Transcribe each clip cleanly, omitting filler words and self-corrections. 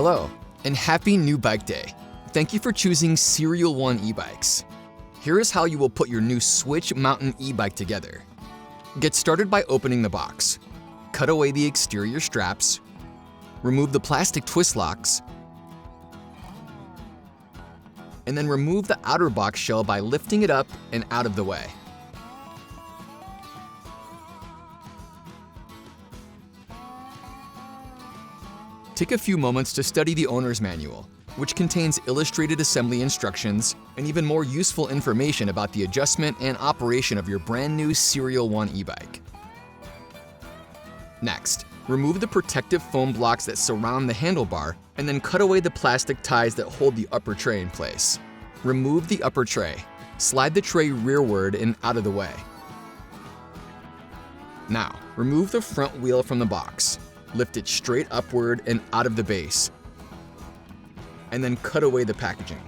Hello, and happy new bike day. Thank you for choosing Serial 1 e-bikes. Here is how you will put your new Switch mountain e-bike together. Get started by opening the box. Cut away the exterior straps. Remove the plastic twist locks. And then remove the outer box shell by lifting it up and out of the way. Take a few moments to study the owner's manual, which contains illustrated assembly instructions and even more useful information about the adjustment and operation of your brand new Serial 1 e-bike. Next, remove the protective foam blocks that surround the handlebar and then cut away the plastic ties that hold the upper tray in place. Remove the upper tray. Slide the tray rearward and out of the way. Now, remove the front wheel from the box. Lift it straight upward and out of the base, and then cut away the packaging.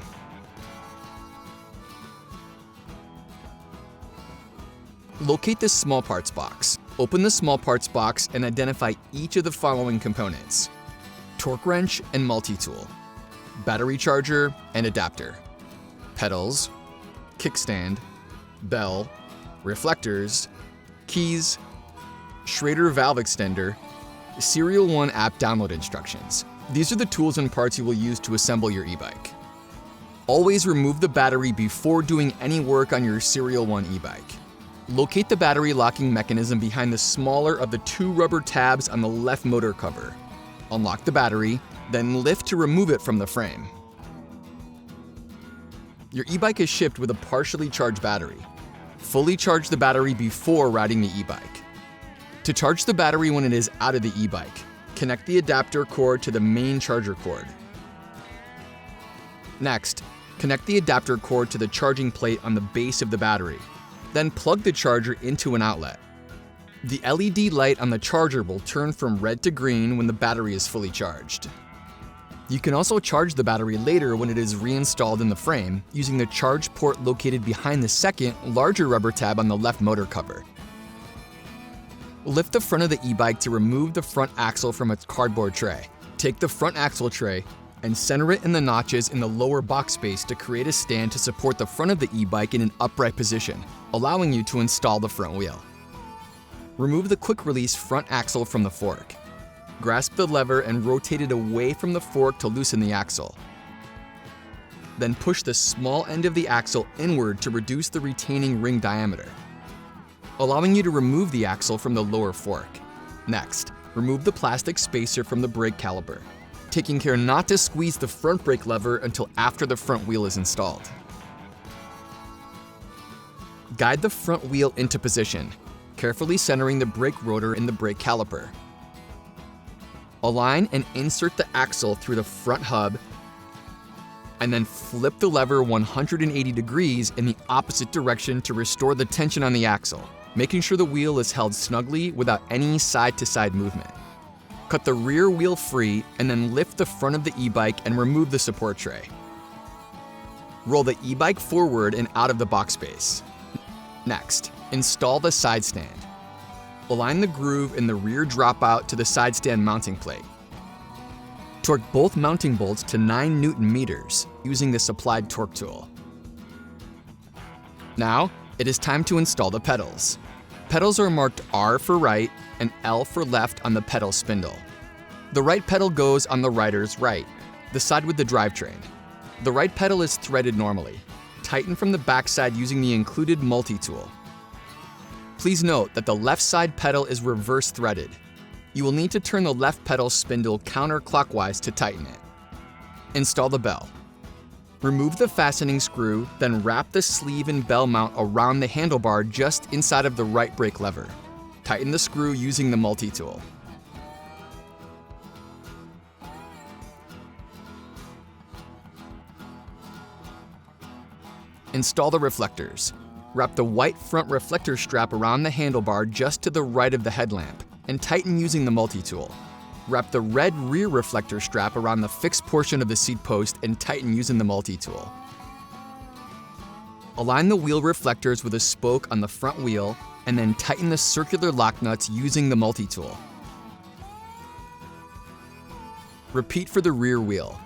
Locate the small parts box. Open the small parts box and identify each of the following components: torque wrench and multi-tool, battery charger and adapter, pedals, kickstand, bell, reflectors, keys, Schrader valve extender, Serial 1 app download instructions. These are the tools and parts you will use to assemble your e-bike. Always remove the battery before doing any work on your Serial 1 e-bike. Locate the battery locking mechanism behind the smaller of the two rubber tabs on the left motor cover. Unlock the battery, then lift to remove it from the frame. Your e-bike is shipped with a partially charged battery. Fully charge the battery before riding the e-bike. To charge the battery when it is out of the e-bike, connect the adapter cord to the main charger cord. Next, connect the adapter cord to the charging plate on the base of the battery. Then plug the charger into an outlet. The LED light on the charger will turn from red to green when the battery is fully charged. You can also charge the battery later when it is reinstalled in the frame using the charge port located behind the second, larger rubber tab on the left motor cover. Lift the front of the e-bike to remove the front axle from its cardboard tray. Take the front axle tray and center it in the notches in the lower box space to create a stand to support the front of the e-bike in an upright position, allowing you to install the front wheel. Remove the quick-release front axle from the fork. Grasp the lever and rotate it away from the fork to loosen the axle. Then push the small end of the axle inward to reduce the retaining ring diameter, allowing you to remove the axle from the lower fork. Next, remove the plastic spacer from the brake caliper, taking care not to squeeze the front brake lever until after the front wheel is installed. Guide the front wheel into position, carefully centering the brake rotor in the brake caliper. Align and insert the axle through the front hub, and then flip the lever 180 degrees in the opposite direction to restore the tension on the axle, making sure the wheel is held snugly without any side-to-side movement. Cut the rear wheel free and then lift the front of the e-bike and remove the support tray. Roll the e-bike forward and out of the box space. Next, install the side stand. Align the groove in the rear dropout to the side stand mounting plate. Torque both mounting bolts to 9 Newton meters using the supplied torque tool. Now, it is time to install the pedals. Pedals are marked R for right and L for left on the pedal spindle. The right pedal goes on the rider's right, the side with the drivetrain. The right pedal is threaded normally. Tighten from the backside using the included multi-tool. Please note that the left side pedal is reverse threaded. You will need to turn the left pedal spindle counterclockwise to tighten it. Install the bell. Remove the fastening screw, then wrap the sleeve and bell mount around the handlebar just inside of the right brake lever. Tighten the screw using the multi-tool. Install the reflectors. Wrap the white front reflector strap around the handlebar just to the right of the headlamp, and tighten using the multi-tool. Wrap the red rear reflector strap around the fixed portion of the seat post and tighten using the multi-tool. Align the wheel reflectors with a spoke on the front wheel and then tighten the circular lock nuts using the multi-tool. Repeat for the rear wheel.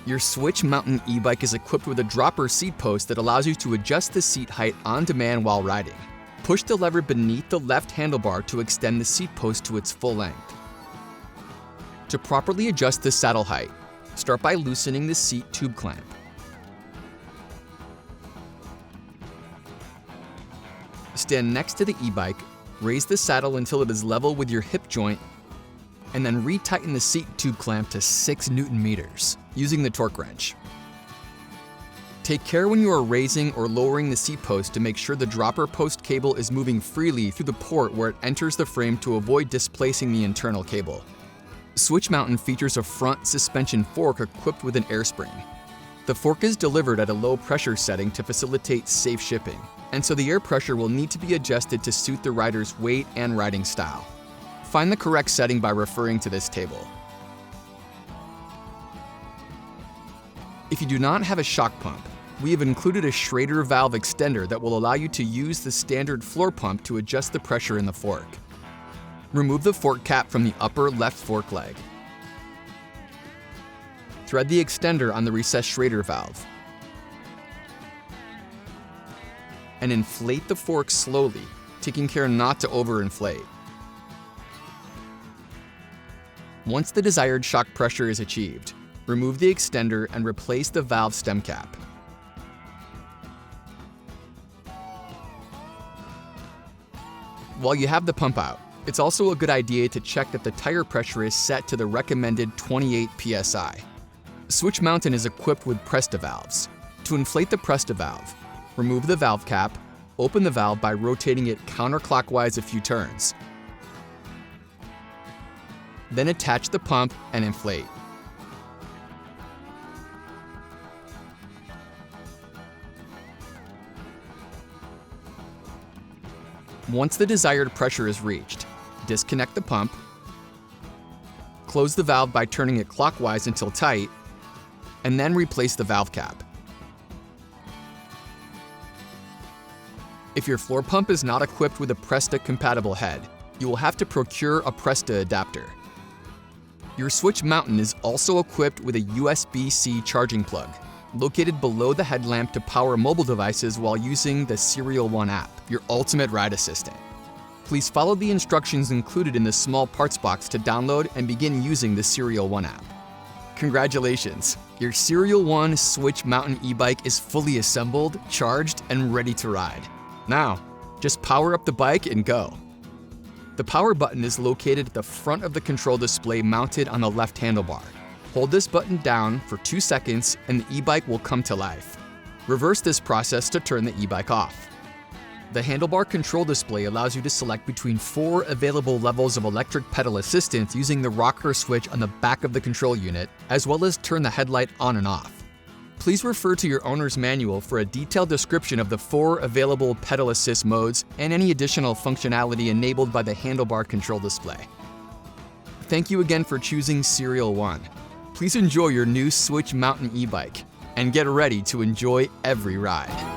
Your Switch Mountain e-bike is equipped with a dropper seat post that allows you to adjust the seat height on demand while riding. Push the lever beneath the left handlebar to extend the seat post to its full length. To properly adjust the saddle height, start by loosening the seat tube clamp. Stand next to the e-bike, raise the saddle until it is level with your hip joint, and then retighten the seat tube clamp to 6 Newton meters using the torque wrench. Take care when you are raising or lowering the seat post to make sure the dropper post cable is moving freely through the port where it enters the frame to avoid displacing the internal cable. Switch Mountain features a front suspension fork equipped with an air spring. The fork is delivered at a low pressure setting to facilitate safe shipping, and so the air pressure will need to be adjusted to suit the rider's weight and riding style. Find the correct setting by referring to this table. If you do not have a shock pump, we have included a Schrader valve extender that will allow you to use the standard floor pump to adjust the pressure in the fork. Remove the fork cap from the upper left fork leg. Thread the extender on the recessed Schrader valve. And inflate the fork slowly, taking care not to overinflate. Once the desired shock pressure is achieved, remove the extender and replace the valve stem cap. While you have the pump out, it's also a good idea to check that the tire pressure is set to the recommended 28 psi. Switch Mountain is equipped with Presta valves. To inflate the Presta valve, remove the valve cap, open the valve by rotating it counterclockwise a few turns. Then attach the pump and inflate. Once the desired pressure is reached, disconnect the pump, close the valve by turning it clockwise until tight, and then replace the valve cap. If your floor pump is not equipped with a Presta compatible head, you will have to procure a Presta adapter. Your Switch Mountain is also equipped with a USB-C charging plug, located below the headlamp to power mobile devices while using the Serial One app, your ultimate ride assistant. Please follow the instructions included in the small parts box to download and begin using the Serial One app. Congratulations! Your Serial One Switch Mountain e-bike is fully assembled, charged, and ready to ride. Now, just power up the bike and go. The power button is located at the front of the control display mounted on the left handlebar. Hold this button down for 2 seconds and the e-bike will come to life. Reverse this process to turn the e-bike off. The handlebar control display allows you to select between 4 available levels of electric pedal assistance using the rocker switch on the back of the control unit, as well as turn the headlight on and off. Please refer to your owner's manual for a detailed description of the 4 available pedal assist modes and any additional functionality enabled by the handlebar control display. Thank you again for choosing Serial One. Please enjoy your new Switch Mountain e-bike and get ready to enjoy every ride.